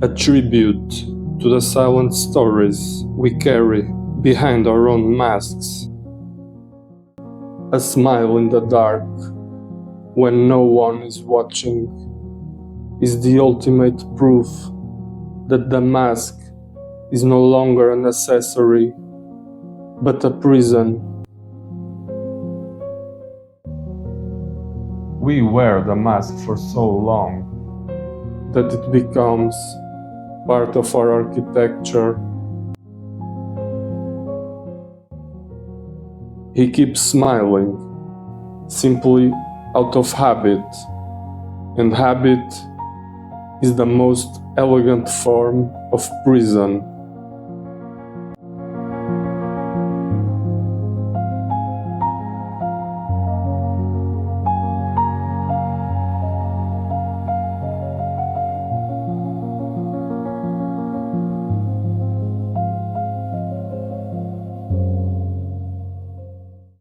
a tribute to the silent stories we carry behind our own masks. A smile in the dark, when no one is watching, is the ultimate proof that the mask is no longer an accessory, but a prison. We wear the mask for so long that it becomes part of our architecture. He keeps smiling, simply out of habit, and habit is the most elegant form of prison.